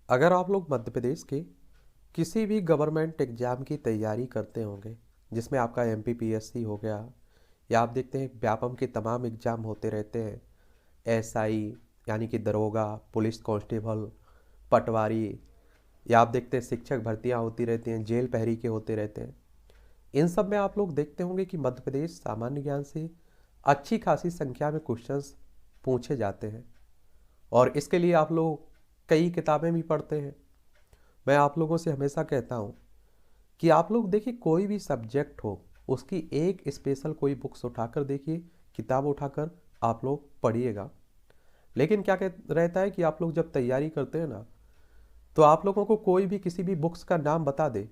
अगर आप लोग मध्य प्रदेश के किसी भी गवर्नमेंट एग्जाम की तैयारी करते होंगे, जिसमें आपका एमपीपीएससी हो गया, या आप देखते हैं व्यापम के तमाम एग्जाम होते रहते हैं, एसआई यानी कि दरोगा, पुलिस कांस्टेबल, पटवारी, या आप देखते हैं शिक्षक भर्तियां होती रहती हैं, जेल प्रहरी के होते रहते हैं। इन सब में आप लोग देखते होंगे कि मध्य प्रदेश सामान्य ज्ञान से अच्छी खासी संख्या में क्वेश्चंस पूछे जाते हैं, और इसके लिए आप लोग कई किताबें भी पढ़ते हैं। मैं आप लोगों से हमेशा कहता हूँ कि आप लोग देखिए, कोई भी सब्जेक्ट हो उसकी एक स्पेशल कोई बुक्स उठाकर देखिए, किताब उठाकर आप लोग पढ़िएगा। लेकिन क्या कह रहता है कि आप लोग जब तैयारी करते हैं ना, तो आप लोगों को कोई भी किसी भी बुक्स का नाम बता दे,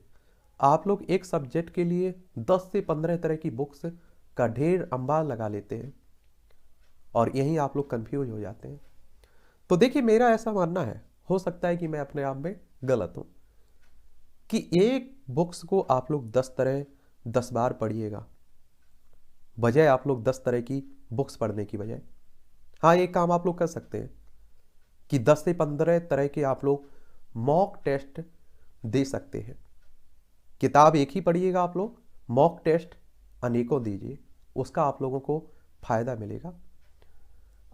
आप लोग एक सब्जेक्ट के लिए 10 से 15 तरह की बुक्स का ढेर अंबार लगा लेते हैं, और यहीं आप लोग कंफ्यूज हो जाते हैं। तो देखिए, मेरा ऐसा मानना है, हो सकता है कि मैं अपने आप में गलत हूं, कि एक बुक्स को आप लोग 10 तरह 10 बार पढ़िएगा, बजाय आप लोग 10 तरह की बुक्स पढ़ने की बजाय। हाँ, एक काम आप लोग कर सकते हैं कि 10 से 15 तरह के आप लोग मॉक टेस्ट दे सकते हैं। किताब एक ही पढ़िएगा आप लोग, मॉक टेस्ट अनेकों दीजिए, उसका आप लोगों को फायदा मिलेगा।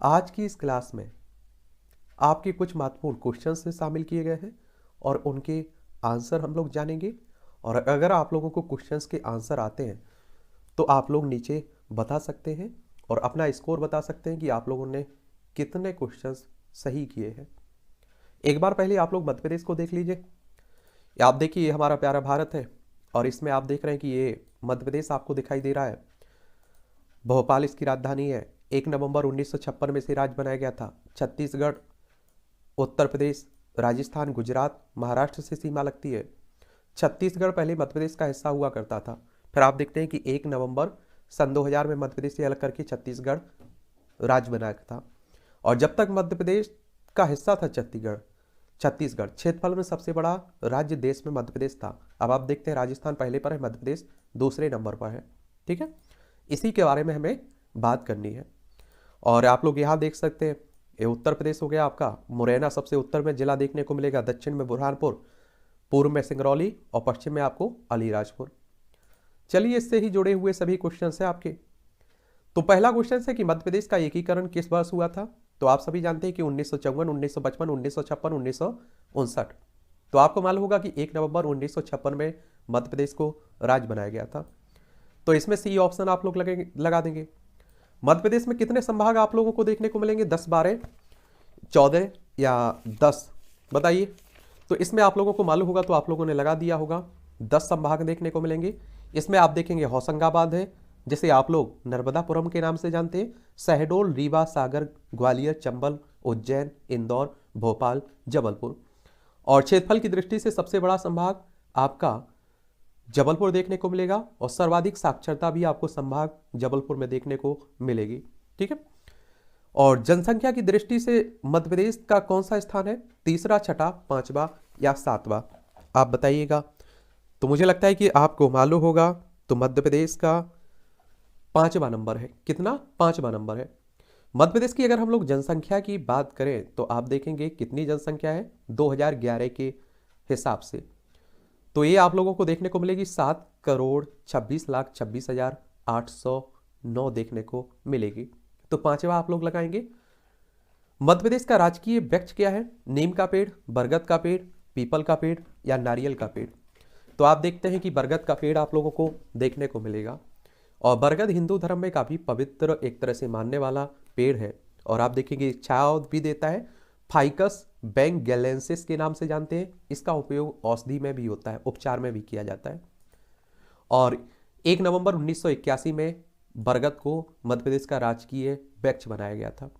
आज की इस क्लास में आपके कुछ महत्वपूर्ण क्वेश्चन से शामिल किए गए हैं, और उनके आंसर हम लोग जानेंगे। और अगर आप लोगों को क्वेश्चंस के आंसर आते हैं तो आप लोग नीचे बता सकते हैं और अपना स्कोर बता सकते हैं कि आप लोगों ने कितने क्वेश्चंस सही किए हैं। एक बार पहले आप लोग मध्य प्रदेश को देख लीजिए। आप देखिए, ये हमारा प्यारा भारत है, और इसमें आप देख रहे हैं कि ये मध्य प्रदेश आपको दिखाई दे रहा है। भोपाल इसकी राजधानी है। 1 नवंबर 1956 में से राज्य बनाया गया था। छत्तीसगढ़, उत्तर प्रदेश, राजस्थान, गुजरात, महाराष्ट्र से सीमा लगती है। छत्तीसगढ़ पहले मध्य प्रदेश का हिस्सा हुआ करता था। फिर आप देखते हैं कि 1 नवंबर सन 2000 में मध्य प्रदेश से अलग करके छत्तीसगढ़ राज्य बनाया था। और जब तक मध्य प्रदेश का हिस्सा था छत्तीसगढ़ क्षेत्रफल में सबसे बड़ा राज्य देश में मध्य प्रदेश था। अब आप देखते हैं राजस्थान पहले पर है, मध्य प्रदेश दूसरे नंबर पर है। ठीक है, इसी के बारे में हमें बात करनी है। और आप लोग यहाँ देख सकते हैं, ये उत्तर प्रदेश हो गया आपका। मुरैना सबसे उत्तर में जिला देखने को मिलेगा, दक्षिण में बुरहानपुर, पूर्व में सिंगरौली, और पश्चिम में आपको अलीराजपुर। चलिए, इससे ही जुड़े हुए सभी क्वेश्चन है आपके। तो पहला क्वेश्चन है कि मध्य प्रदेश का एकीकरण किस वर्ष हुआ था? तो आप सभी जानते हैं कि 1954, 1955, 1956, 1959। तो आपको मालूम होगा कि 1 नवंबर 1956 में मध्य प्रदेश को राज्य बनाया गया था। तो इसमें सी ऑप्शन आप लोग लगा देंगे। मध्य प्रदेश में कितने संभाग आप लोगों को देखने को मिलेंगे? 10, 12, 14 या 10? बताइए। तो इसमें आप लोगों को मालूम होगा, तो आप लोगों ने लगा दिया होगा। 10 संभाग देखने को मिलेंगे। इसमें आप देखेंगे होशंगाबाद है, जिसे आप लोग नर्मदापुरम के नाम से जानते हैं, शहडोल, रीवा, सागर, ग्वालियर, चंबल, उज्जैन, इंदौर, भोपाल, जबलपुर। और क्षेत्रफल की दृष्टि से सबसे बड़ा संभाग आपका जबलपुर देखने को मिलेगा, और सर्वाधिक साक्षरता भी आपको संभाग जबलपुर में देखने को मिलेगी। ठीक है, और जनसंख्या की दृष्टि से मध्य प्रदेश का कौन सा स्थान है? तीसरा, छठा, पांचवा या सातवां? आप बताइएगा। तो मुझे लगता है कि आपको मालूम होगा। तो मध्य प्रदेश का 5वां नंबर है। कितना? 5वां नंबर है। मध्य प्रदेश की अगर हम लोग जनसंख्या की बात करें तो आप देखेंगे कितनी जनसंख्या है 2011 के हिसाब से। तो ये आप लोगों को देखने को मिलेगी 7,26,26,809 देखने को मिलेगी। तो 5वां आप लोग लगाएंगे। मध्य प्रदेश का राजकीय वृक्ष क्या है? नीम का पेड़, बरगद का पेड़, पीपल का पेड़ या नारियल का पेड़? तो आप देखते हैं कि बरगद का पेड़ आप लोगों को देखने को मिलेगा। और बरगद हिंदू धर्म में काफ़ी पवित्र एक तरह से मानने वाला पेड़ है। और आप देखेंगे छाया भी देता है। फाइकस बेंगेलेंसिस के नाम से जानते हैं। इसका उपयोग औषधि में भी होता है, उपचार में भी किया जाता है। और 1 नवंबर 1981 में बरगद को मध्य प्रदेश का राजकीय वृक्ष बनाया गया था।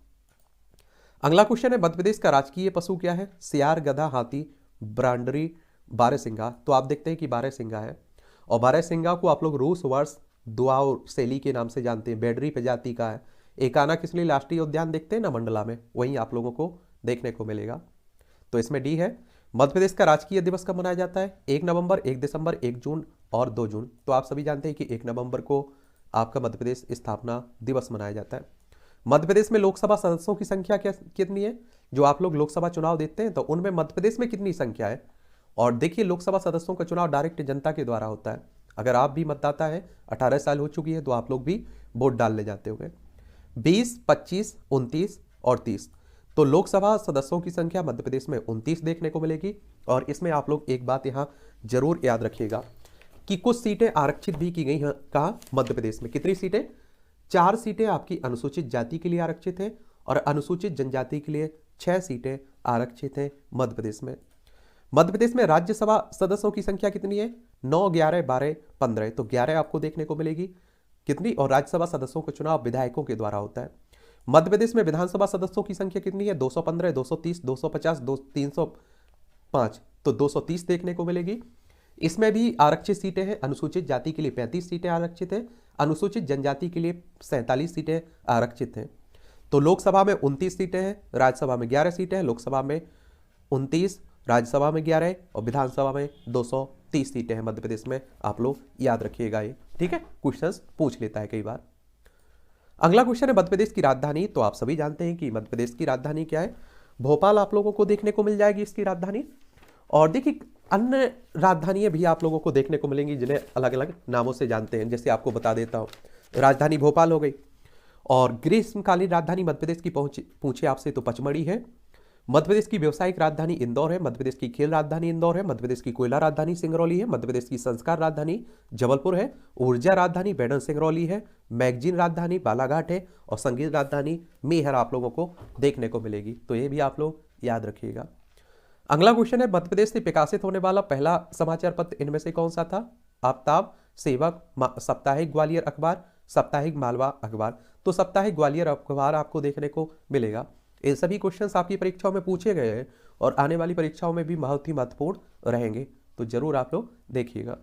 अगला क्वेश्चन है, मध्य प्रदेश का राजकीय पशु क्या है? सियार, गधा, हाथी, ब्रांडरी, बारहसिंगा? तो आप देखते हैं कि बारहसिंगा है। और बारहसिंगा को आप लोग रूस वर्ष दुआओ शैली के नाम से जानते हैं। बेडरी प्रजाति का है। एकाना किसली राष्ट्रीय उद्यान देखते हैं ना मंडला में, वहीं आप लोगों को देखने को मिलेगा। तो इसमें डी है। मध्य प्रदेश का राजकीय दिवस कब मनाया जाता है? 1 नवंबर, 1 दिसंबर, 1 जून और 2 जून। तो आप सभी जानते हैं कि 1 नवंबर को आपका मध्य प्रदेश स्थापना दिवस मनाया जाता है। मध्य प्रदेश में लोकसभा सदस्यों की संख्या कितनी है? जो आप लोग लोकसभा चुनाव देते हैं तो उनमें मध्य प्रदेश में कितनी संख्या है। और देखिए, लोकसभा सदस्यों का चुनाव डायरेक्ट जनता के द्वारा होता है। अगर आप भी मतदाता हैं, 18 साल हो चुकी है, तो आप लोग भी वोट डालने जाते होंगे। 20, 25, 29 और 30, तो लोकसभा सदस्यों की संख्या मध्य प्रदेश में 29 देखने को मिलेगी। और इसमें आप लोग एक बात यहाँ जरूर याद रखिएगा कि कुछ सीटें आरक्षित भी की गई हैं। कहाँ? मध्य प्रदेश में। कितनी सीटें? 4 सीटें आपकी अनुसूचित जाति के लिए आरक्षित हैं और अनुसूचित जनजाति के लिए 6 सीटें आरक्षित हैं मध्य प्रदेश में। मध्य प्रदेश में राज्यसभा सदस्यों की संख्या कितनी है? 9, 11, 12, 15, तो 11 आपको देखने को मिलेगी। कितनी? और राज्यसभा सदस्यों का चुनाव विधायकों के द्वारा होता है। मध्य प्रदेश में विधानसभा सदस्यों की संख्या कितनी है? 215, 230, 250, 305, तो 230 देखने को मिलेगी। इसमें भी आरक्षित सीटें हैं। अनुसूचित जाति के लिए 35 सीटें आरक्षित हैं, अनुसूचित जनजाति के लिए 47 सीटें आरक्षित हैं। तो लोकसभा में 29 सीटें हैं, राज्यसभा में 11 सीटें हैं। लोकसभा में 29, राज्यसभा में 11 और विधानसभा में 230 सीटें हैं मध्य प्रदेश में। आप लोग याद रखिएगा ये, ठीक है, क्वेश्चंस पूछ लेता है कई बार। अगला क्वेश्चन है मध्य प्रदेश की राजधानी। तो आप सभी जानते हैं कि मध्य प्रदेश की राजधानी क्या है। भोपाल आप लोगों को देखने को मिल जाएगी इसकी राजधानी। और देखिए, अन्य राजधानियां भी आप लोगों को देखने को मिलेंगी जिन्हें अलग अलग नामों से जानते हैं। जैसे आपको बता देता हूँ, राजधानी भोपाल हो गई। और ग्रीष्मकालीन राजधानी मध्य प्रदेश की पूछे आपसे तो पचमढ़ी है। मध्य प्रदेश की व्यवसायिक राजधानी इंदौर है। मध्य प्रदेश की खेल राजधानी इंदौर है। मध्य प्रदेश की कोयला राजधानी सिंगरौली है। मध्य प्रदेश की संस्कार राजधानी जबलपुर है। ऊर्जा राजधानी बैडन सिंगरौली है। मैगजीन राजधानी बालाघाट है। और संगीत राजधानी मेहर आप लोगों को देखने को मिलेगी। तो ये भी आप लोग याद रखिएगा। अगला क्वेश्चन है, मध्य प्रदेश से प्रकाशित होने वाला पहला समाचार पत्र इनमें से कौन सा था? आफताब, सेवक, साप्ताहिक ग्वालियर अखबार, साप्ताहिक मालवा अखबार। तो साप्ताहिक ग्वालियर अखबार आपको देखने को मिलेगा। ये सभी क्वेश्चंस आपकी परीक्षाओं में पूछे गए हैं और आने वाली परीक्षाओं में भी बहुत ही महत्वपूर्ण रहेंगे, तो जरूर आप लोग देखिएगा।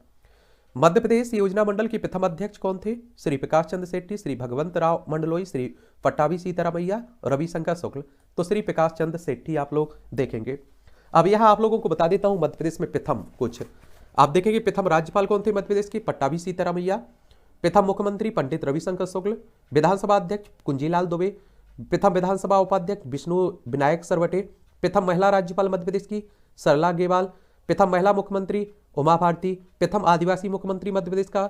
मध्य प्रदेश योजना मंडल के प्रथम अध्यक्ष कौन थे? श्री प्रकाश चंद्र सेठी, श्री भगवंत राव मंडलोई, श्री पट्टाभी सीतारामैया, रविशंकर शुक्ल। तो श्री प्रकाश चंद्र सेठी आप लोग देखेंगे। अब यहाँ आप लोगों को बता देता हूँ मध्य प्रदेश में प्रथम कुछ आप देखेंगे। प्रथम राज्यपाल कौन थे मध्य प्रदेश की? पट्टाभी सीतारामैया। प्रथम मुख्यमंत्री पंडित रविशंकर शुक्ल। विधानसभा अध्यक्ष कुंजीलाल दुबे। प्रथम विधानसभा उपाध्यक्ष विष्णु विनायक सरवटे। प्रथम महिला राज्यपाल मध्य प्रदेश की सरला गेवाल। प्रथम महिला मुख्यमंत्री उमा भारती। प्रथम आदिवासी मुख्यमंत्री मध्य प्रदेश का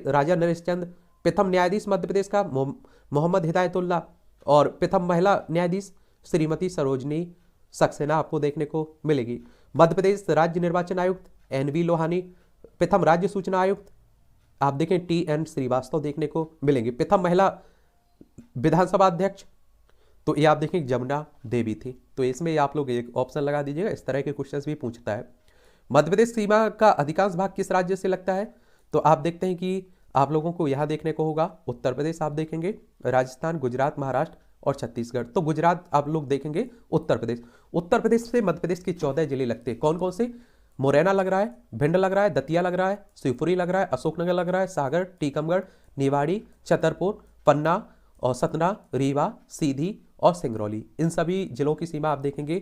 राजा नरेश चंद। प्रथम न्यायाधीश मध्य प्रदेश का मोहम्मद हिदायतुल्ला। और प्रथम महिला न्यायाधीश श्रीमती सरोजनी सक्सेना आपको देखने को मिलेगी। मध्य प्रदेश राज्य निर्वाचन आयुक्त NV लोहानी। प्रथम राज्य सूचना आयुक्त आप देखें TN श्रीवास्तव देखने को मिलेंगे। प्रथम महिला विधानसभा अध्यक्ष तो ये आप देखें जमुना देवी थी। तो इसमें आप लोग एक ऑप्शन लगा दीजिएगा, इस तरह के क्वेश्चंस भी पूछता है। मध्य प्रदेश सीमा का अधिकांश भाग किस राज्य से लगता है? तो आप देखते हैं कि आप लोगों को यहाँ देखने को होगा उत्तर प्रदेश आप देखेंगे, राजस्थान, गुजरात, महाराष्ट्र और छत्तीसगढ़। तो गुजरात आप लोग देखेंगे, उत्तर प्रदेश। उत्तर प्रदेश से मध्य प्रदेश के 14 जिले लगते हैं। कौन कौन से? मुरैना लग रहा है, भिंड लग रहा है, दतिया लग रहा है, शिवपुरी लग रहा है, अशोकनगर लग रहा है, सागर, टीकमगढ़, निवाड़ी, छतरपुर, पन्ना और सतना, रीवा, सीधी और सिंगरौली। इन सभी जिलों की सीमा आप देखेंगे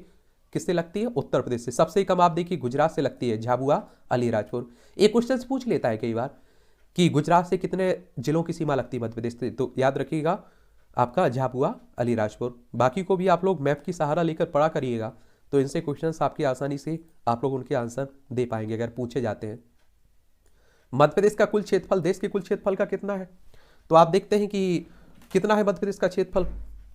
किससे लगती है? उत्तर प्रदेश से। सबसे कम आप देखिए गुजरात से लगती है, झाबुआ, अलीराजपुर। एक क्वेश्चन पूछ लेता है कई बार कि गुजरात से कितने जिलों की सीमा लगती है मध्य प्रदेश से, तो याद रखिएगा आपका झाबुआ, अलीराजपुर। बाकी को भी आप लोग मैप की सहारा लेकर पढ़ा करिएगा, तो इनसे क्वेश्चंस आपकी आसानी से आप लोग उनके आंसर दे पाएंगे अगर पूछे जाते हैं। मध्य प्रदेश का कुल क्षेत्रफल देश के कुल क्षेत्रफल का कितना है? तो आप देखते हैं कि कितना है मध्य प्रदेश का क्षेत्रफल।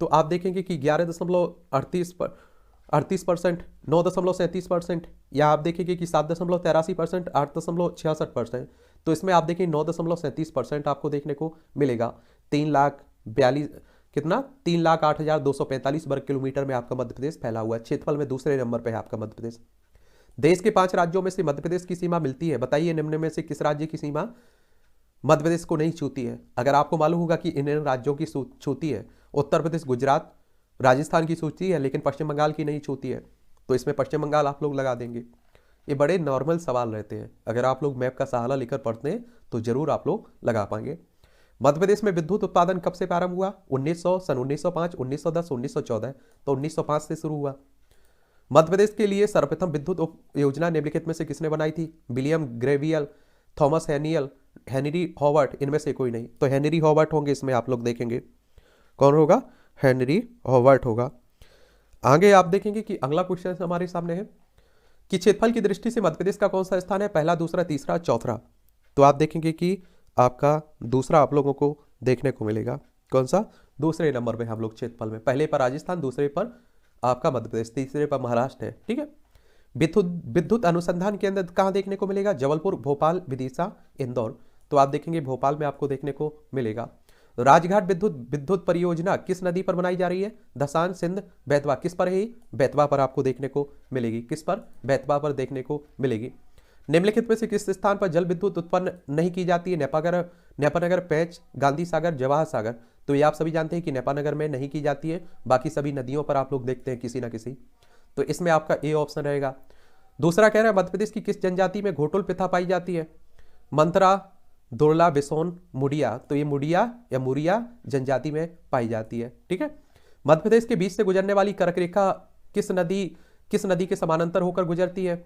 तो आप देखेंगे कि 11.38%, 9.37%, या आप देखेंगे कि 7.83%, 8.66%। तो इसमें आप देखिए 9.37% आपको देखने को मिलेगा। 3,08,245 वर्ग किलोमीटर में आपका मध्य प्रदेश फैला हुआ है। क्षेत्रफल में दूसरे नंबर पर है आपका मध्य प्रदेश। देश के 5 राज्यों में से मध्य प्रदेश की सीमा मिलती है। बताइए निम्न में से किस राज्य की सीमा मध्य प्रदेश को नहीं छूती है? अगर आपको मालूम होगा कि इन राज्यों की छूती है, उत्तर प्रदेश, गुजरात, राजस्थान की छूती है, लेकिन पश्चिम बंगाल की नहीं छूती है, तो इसमें पश्चिम बंगाल आप लोग लगा देंगे। ये बड़े नॉर्मल सवाल रहते हैं, अगर आप लोग मैप का सहारा लेकर पढ़ते हैं तो जरूर आप लोग लगा पाएंगे। मध्य प्रदेश में विद्युत उत्पादन कब से प्रारंभ हुआ? 1900, सन 1905, 1910, 1914। तो 1905 से शुरू हुआ। मध्य प्रदेश के लिए सर्वप्रथम विद्युत योजना निम्नलिखित में से किसने बनाई थी? William Gabriel, Thomas Henry Hobart, इनमें से कोई नहीं। तो हेनरी हॉवर्ट होंगे इसमें, आप लोग देखेंगे कौन होगा? हेनरी हॉवर्ट होगा। आगे आप देखेंगे कि अगला क्वेश्चन हमारे सामने है कि क्षेत्रफल की दृष्टि से मध्य प्रदेश का कौन सा स्थान है, पहला, दूसरा, तीसरा, चौथा। तो आप देखेंगे कि आपका दूसरा आप लोगों को देखने को मिलेगा। कौन सा? दूसरे नंबर पे हम लोग क्षेत्रफल में, पहले पर राजस्थान, दूसरे पर आपका मध्य प्रदेश, तीसरे पर महाराष्ट्र है। ठीक है। विद्युत विद्युत अनुसंधान केंद्र कहाँ देखने को मिलेगा? जबलपुर, भोपाल, विदिशा, इंदौर। तो आप देखेंगे भोपाल में आपको देखने को मिलेगा। राजघाट विद्युत विद्युत परियोजना किस नदी पर बनाई जा रही है? धसान, सिंध, बेतवा। किस पर है? बेतवा पर आपको देखने को मिलेगी। किस पर? बेतवा पर देखने को मिलेगी। निम्नलिखित में से किस स्थान पर जल विद्युत उत्पन्न नहीं की जाती है? नेपानगर, पेंच, गांधी सागर, जवाहर सागर। तो ये आप सभी जानते हैं कि नेपानगर में नहीं की जाती है, बाकी सभी नदियों पर आप लोग देखते हैं किसी ना किसी। तो इसमें आपका ए ऑप्शन रहेगा। दूसरा कह रहा है मध्य प्रदेश की किस जनजाति में घोटुल प्रथा पाई जाती है? मंत्रा, दुर्ला, बिसोन, मुड़िया। तो ये मुड़िया या मुरिया जनजाति में पाई जाती है। ठीक है। मध्य प्रदेश के बीच से गुजरने वाली कर्क रेखा किस नदी के समानांतर होकर गुजरती है?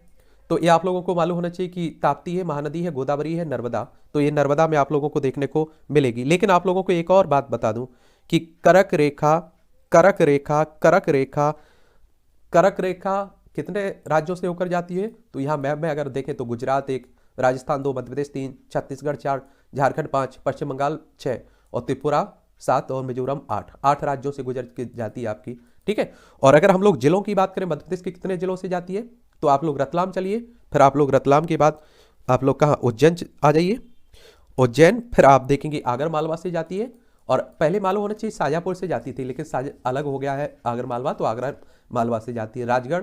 तो ये आप लोगों को मालूम होना चाहिए कि ताप्ती है, महानदी है, गोदावरी है, नर्मदा। तो ये नर्मदा में आप लोगों को देखने को मिलेगी। लेकिन आप लोगों को एक और बात बता दूं कि कर्क रेखा कितने राज्यों से होकर जाती है? तो यहाँ मैप में अगर देखें तो गुजरात 1, राजस्थान 2, मध्य प्रदेश 3, छत्तीसगढ़ 4, झारखंड 5, पश्चिम बंगाल 6 और त्रिपुरा 7 और मिजोरम 8 राज्यों से गुजर के जाती है आपकी। ठीक है। और अगर हम लोग जिलों की बात करें मध्य प्रदेश के कितने जिलों से जाती है, तो आप लोग रतलाम चलिए, फिर आप लोग रतलाम के बाद आप लोग कहाँ? उज्जैन आ जाइए, उज्जैन, फिर आप देखेंगे आगर मालवा से जाती है। और पहले मालूम होना चाहिए शाजापुर से जाती थी, लेकिन अलग हो गया है आगर मालवा, तो आगरा मालवा से जाती है। राजगढ़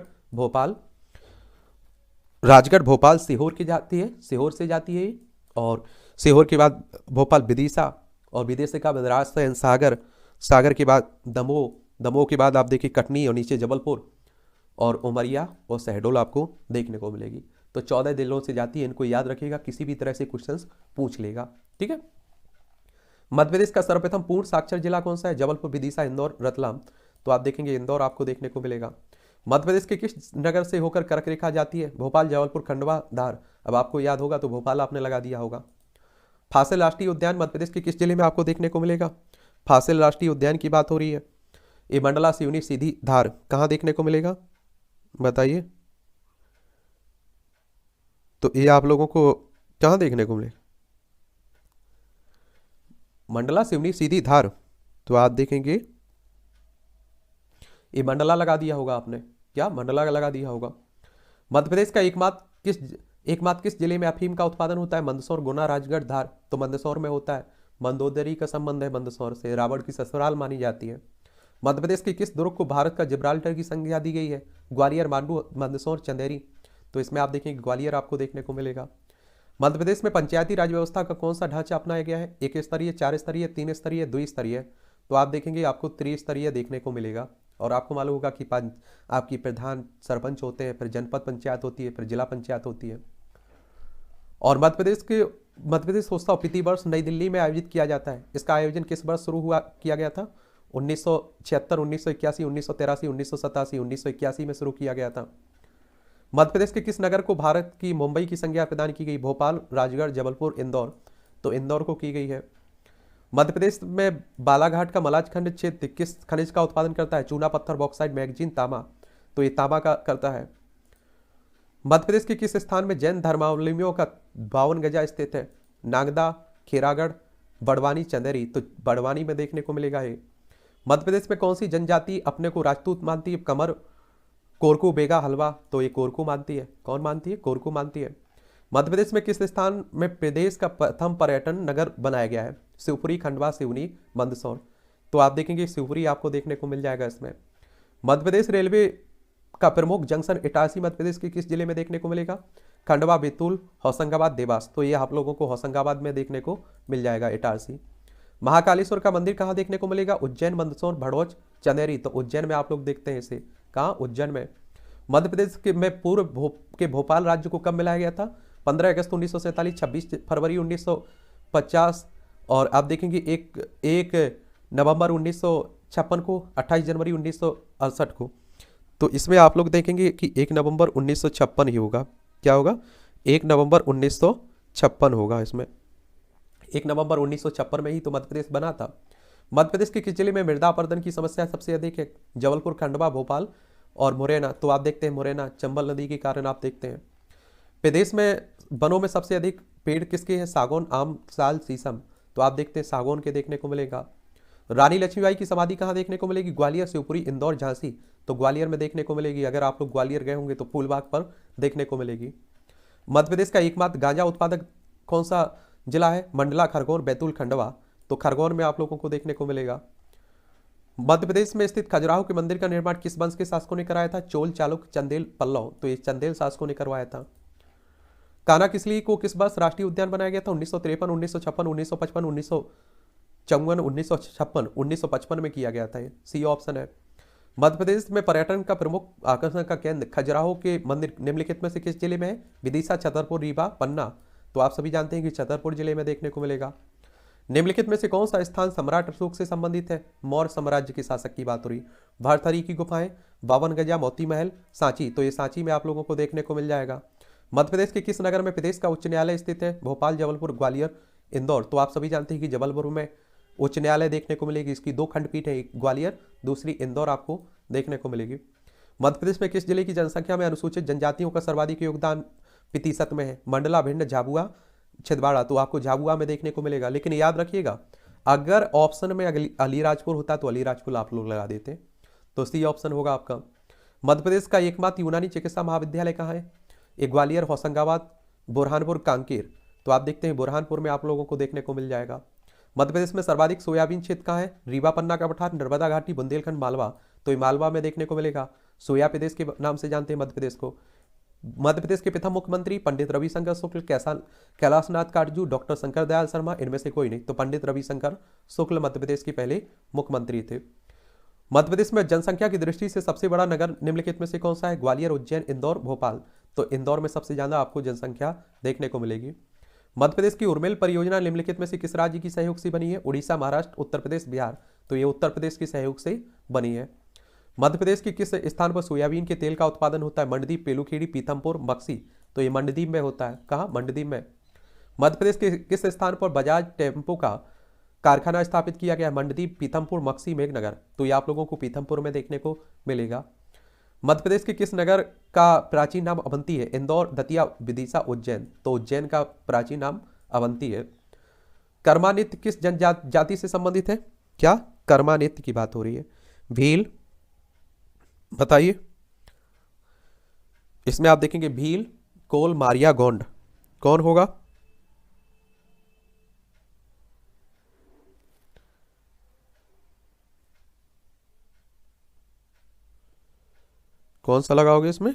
भोपाल सीहोर की जाती है, सीहोर से जाती है। और सीहोर के बाद भोपाल विदिशा, और विदिशा का बदराज से सागर के बाद दमोह के बाद आप देखिए कटनी और नीचे जबलपुर और उमरिया और शहडोल आपको देखने को मिलेगी। तो 14 जिलों से जाती है, इनको याद रखिएगा, किसी भी तरह से क्वेश्चंस पूछ लेगा। ठीक है। मध्य प्रदेश का सर्वप्रथम पूर्ण साक्षर जिला कौन सा है? जबलपुर, विदिशा, इंदौर, रतलाम। तो आप देखेंगे इंदौर आपको देखने को मिलेगा। मध्य प्रदेश के किस नगर से होकर कर्क रेखा जाती है? भोपाल, जबलपुर, खंडवा, धार। अब आपको याद होगा तो भोपाल आपने लगा दिया होगा। फासिल राष्ट्रीय उद्यान मध्य प्रदेश के किस जिले में आपको देखने को मिलेगा? फासिल राष्ट्रीय उद्यान की बात हो रही है। ये मंडला, सिवनी, सीधी, धार कहाँ देखने को मिलेगा? बताइए। तो ये आप लोगों को कहाँ देखने को मिलेगा? मंडला, सिवनी, सीधी, धार। तो आप देखेंगे ये मंडला लगा दिया होगा आपने। क्या? मंडला लगा दिया होगा। मध्य प्रदेश का एकमात्र किस जिले में अफीम का उत्पादन होता है? मंदसौर, गुना, राजगढ़, धार। तो मंदसौर में होता है। मंदोदरी का संबंध है मंदसौर से, रावण की ससुराल मानी जाती है। मध्य प्रदेश के किस दुर्ग को भारत का जिब्राल्टर की संज्ञा दी गई है? ग्वालियर, मांडू, मंदसौर, चंदेरी। तो इसमें आप देखेंगे ग्वालियर आपको देखने को मिलेगा। मध्य प्रदेश में पंचायती राज व्यवस्था का कौन सा ढांचा अपनाया गया है? 1 स्तरीय, 4 स्तरीय, 3 स्तरीय, 2 स्तरीय। तो आप देखेंगे आपको त्रिस्तरीय देखने को मिलेगा। और आपको मालूम होगा कि आपकी प्रधान सरपंच होते हैं, फिर जनपद पंचायत होती है, फिर जिला पंचायत होती है। और मध्य प्रदेश उत्सव प्रतिवर्ष नई दिल्ली में आयोजित किया जाता है। इसका आयोजन किस वर्ष किया गया था? 1976, 1981, 1983, 1987, 1981 में शुरू किया गया था। मध्य प्रदेश के किस नगर को भारत की मुंबई की संज्ञा प्रदान की गई? भोपाल, राजगढ़, जबलपुर, इंदौर। तो इंदौर को की गई है। मध्य प्रदेश में बालाघाट का मलाज खंड क्षेत्र किस खनिज का उत्पादन करता है? चूना, पत्थर, बॉक्साइट, मैग्नीज, तांबा। तो ये तांबा का करता है। मध्य प्रदेश के किस स्थान में जैन धर्मावलंबियों का 52 गजा स्थित है? नागदा, खेरागढ़, बड़वानी, चंदेरी। तो बड़वानी में देखने को मिलेगा ये। मध्य प्रदेश में कौन सी जनजाति अपने को राजपूत मानती है? कमर, कोरकू, बेगा, हलवा। तो ये कोरकू मानती है। कौन मानती है? कोरकू मानती है। मध्य प्रदेश में किस स्थान में प्रदेश का प्रथम पर्यटन नगर बनाया गया है? शिवपुरी, खंडवा, सिवनी, मंदसौर। तो आप देखेंगे शिवपुरी आपको देखने को मिल जाएगा इसमें। मध्य प्रदेश रेलवे का प्रमुख जंक्शन इटारसी मध्य प्रदेश के किस जिले में देखने को मिलेगा? खंडवा, बैतूल, होशंगाबाद, देवास। तो ये आप लोगों को होशंगाबाद में देखने को मिल जाएगा इटारसी। महाकालेश्वर का मंदिर कहाँ देखने को मिलेगा? उज्जैन, मंदसौर, भड़ोच, चंदेरी। तो उज्जैन में आप लोग देखते हैं इसे। कहाँ? उज्जैन में। मध्य प्रदेश के में भोपाल राज्य को कब मिलाया गया था? 15 अगस्त 1947, 26 फरवरी 1950 और आप देखेंगे 1 नवंबर 1956 को, 28 जनवरी 1968 को। तो इसमें आप लोग देखेंगे कि 1 नवंबर 1956 ही होगा। क्या होगा? 1 नवंबर 1956 होगा इसमें। 1 नवंबर 1956 में ही तो मध्य प्रदेश बना था। मध्य प्रदेश के किस जिले में मृदा अपरदन की समस्या सबसे अधिक है? जबलपुर, खंडवा, भोपाल और मुरैना। तो आप देखते हैं मुरैना, चंबल नदी के कारण आप देखते हैं। प्रदेश में वनों में सबसे अधिक पेड़ किसके हैं? सागौन, आम, साल, शीशम। तो आप देखते हैं सागौन के देखने को मिलेगा। रानी लक्ष्मीबाई की समाधि कहाँ देखने को मिलेगी? ग्वालियर, शिवपुरी, इंदौर, झांसी। तो ग्वालियर में देखने को मिलेगी। अगर आप लोग ग्वालियर गए होंगे तो फूलबाग पर देखने को मिलेगी। मध्य प्रदेश का एकमात्र गांजा उत्पादक कौन सा जिला है? मंडला, खरगोन, बैतूल, खंडवा। तो खरगोन में आप लोगों को देखने को मिलेगा। मध्य प्रदेश में स्थित खजुराहो के मंदिर का निर्माण किस वंश के शासकों ने कराया था? चोल, चालुक्य, चंदेल, पल्लव। तो ये चंदेल शासकों ने करवाया था। कानाकिसली को किस वर्ष राष्ट्रीय उद्यान बनाया गया था? 1953, 1956, 1955, 1954, 1956। 1955 में किया गया था। ये सी ऑप्शन है। मध्य प्रदेश में पर्यटन का प्रमुख आकर्षण का केंद्र खजुराहो के मंदिर निम्नलिखित में से किस जिले में है? विदिशा, छतरपुर, रीवा, पन्ना। तो आप सभी जानते हैं कि छतरपुर जिले में देखने को मिलेगा। निम्नलिखित में से कौन सा स्थान सम्राट अशोक से संबंधित है? मौर्य साम्राज्य के शासक की बात हो रही। भरथरी की गुफाएं, 52 गजा, मोती महल, सांची। तो ये सांची में आप लोगों को देखने को मिल जाएगा। मध्य प्रदेश के किस नगर में प्रदेश का उच्च न्यायालय स्थित है? भोपाल, जबलपुर, ग्वालियर, इंदौर। तो आप सभी जानते हैं कि जबलपुर में उच्च न्यायालय देखने को मिलेगी। इसकी 2 खंडपीठ है, एक ग्वालियर, दूसरी इंदौर आपको देखने को मिलेगी। मध्य प्रदेश में किस जिले की जनसंख्या में अनुसूचित जनजातियों का सर्वाधिक योगदान प्रतिशत में है? मंडला, भिंड, झाबुआ, छिंदवाड़ा। तो आपको झाबुआ में देखने को मिलेगा। लेकिन याद रखिएगा, अगर ऑप्शन में अलीराजपुर होता तो अलीराजपुर आप लोग लगा देते। तो सी ऑप्शन होगा आपका। मध्य प्रदेश का एकमात्र यूनानी चिकित्सा महाविद्यालय कहाँ है? एक ग्वालियर, होशंगाबाद, बुरहानपुर, कांकेर। तो आप देखते हैं बुरहानपुर में आप लोगों को देखने को मिल जाएगा। मध्य प्रदेश में सर्वाधिक सोयाबीन क्षेत्र कहाँ है? रीवा, पन्ना का पठार, नर्मदा घाटी, बुंदेलखंड, मालवा। तो ये मालवा में देखने को मिलेगा। सोया प्रदेश के नाम से जानते हैं मध्य प्रदेश को। मध्य प्रदेश के प्रथम मुख्यमंत्री पंडित रविशंकर शुक्ल, कैलाशनाथ काटजू, डॉक्टर शंकर दयाल शर्मा। इनमें से कोई नहीं। तो पंडित रविशंकर शुक्ल मध्य प्रदेश के पहले मुख्यमंत्री थे। मध्य प्रदेश में जनसंख्या की दृष्टि से सबसे बड़ा नगर निम्नलिखित में से कौन सा है? ग्वालियर, उज्जैन, इंदौर, भोपाल। तो इंदौर में सबसे ज्यादा आपको जनसंख्या देखने को मिलेगी। मध्य प्रदेश की उर्मिल परियोजना निम्नलिखित में से किस राज्य की सहयोग से बनी है? उड़ीसा, महाराष्ट्र, उत्तर प्रदेश, बिहार। तो ये उत्तर प्रदेश के सहयोग से बनी है। मध्य प्रदेश के किस स्थान पर सोयाबीन के तेल का उत्पादन होता है? मंडदीप, पेलूखेड़ी, पीथमपुर, बक्सी। तो ये मंडदीप में होता है। कहाँ? मंडदीप में। मध्य प्रदेश के किस स्थान पर बजाज टेम्पो का कारखाना स्थापित किया गया? मंडदीप, पीथमपुर, मक्सी, मेघनगर। तो ये आप लोगों को पीथमपुर में देखने को मिलेगा। मध्य प्रदेश के किस नगर का प्राचीन नाम अवंती है? इंदौर, दतिया, विदिशा, उज्जैन। तो उज्जैन का प्राचीन नाम अवंती है। कर्मा नृत्य किस जनजाति से संबंधित है? क्या? कर्मा नृत्य की बात हो रही है। भील, बताइए। इसमें आप देखेंगे भील, कोल, मारिया, गोंड। कौन होगा? कौन सा लगाओगे इसमें?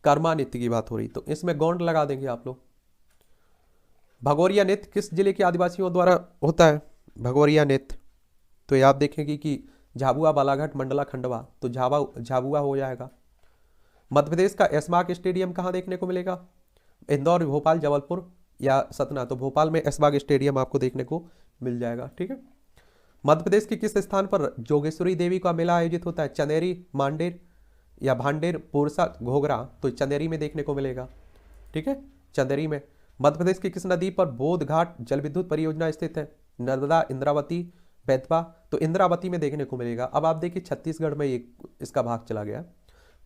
कर्मा नृत्य की बात हो रही, तो इसमें गोंड लगा देंगे आप लोग। भगोरिया नृत्य किस जिले के आदिवासियों द्वारा होता है? भगोरिया नृत्य। तो ये आप देखेंगे कि झाबुआ, बालाघाट, मंडला, खंडवा। तो झाबुआ हो जाएगा। मध्य प्रदेश का ऐशबाग स्टेडियम कहाँ देखने को मिलेगा? इंदौर, भोपाल, जबलपुर या सतना। तो भोपाल में ऐशबाग स्टेडियम आपको देखने को मिल जाएगा। ठीक है। मध्य प्रदेश के किस स्थान पर जोगेश्वरी देवी का मेला आयोजित होता है? चंदेरी, मांडेर या भांडेर, पुरसा, घोघरा। तो चंदेरी में देखने को मिलेगा। ठीक है, चंदेरी में। मध्य प्रदेश की किस नदी पर बोध घाट जल विद्युत परियोजना स्थित है? नर्मदा, इंद्रावती, बेतवा। तो इंद्रावती में देखने को मिलेगा। अब आप देखिए छत्तीसगढ़ में ये इसका भाग चला गया।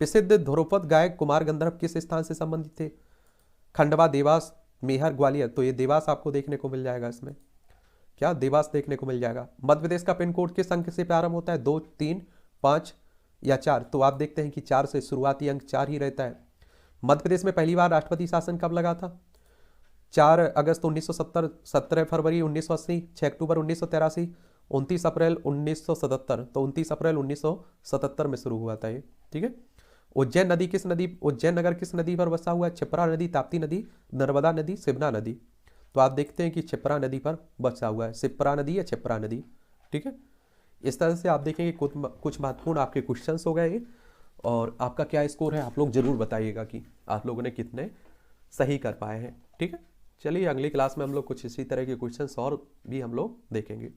प्रसिद्ध ध्रुपद गायक कुमार गंधर्व किस स्थान से संबंधित थे? खंडवा, देवास, मेहर, ग्वालियर। तो ये देवास आपको देखने को मिल जाएगा। इसमें क्या? देवास देखने को मिल जाएगा। मध्य प्रदेश का पिन कोड किस अंक से प्रारंभ होता है? 2, 3, 5 या 4। तो आप देखते हैं कि 4 से शुरुआती अंक 4 ही रहता है। मध्य प्रदेश में पहली बार राष्ट्रपति शासन कब लगा था? 4 अगस्त 1970, 17 फरवरी 1980, 6 अक्टूबर 1983, 29 अप्रैल 1977। तो 29 अप्रैल 1977 में शुरू हुआ था ये। ठीक है। उज्जैन नगर किस नदी पर बसा हुआ है? क्षिप्रा नदी, ताप्ती नदी, नर्मदा नदी, शिवना नदी। तो आप देखते हैं कि क्षिप्रा नदी पर बसा हुआ है। शिप्रा नदी या क्षिप्रा नदी। ठीक है। इस तरह से आप देखेंगे कुछ महत्वपूर्ण आपके क्वेश्चंस हो गए। और आपका क्या स्कोर है आप लोग जरूर बताइएगा कि आप लोगों ने कितने सही कर पाए हैं। ठीक है। चलिए अगली क्लास में हम लोग कुछ इसी तरह के क्वेश्चंस और भी हम लोग देखेंगे।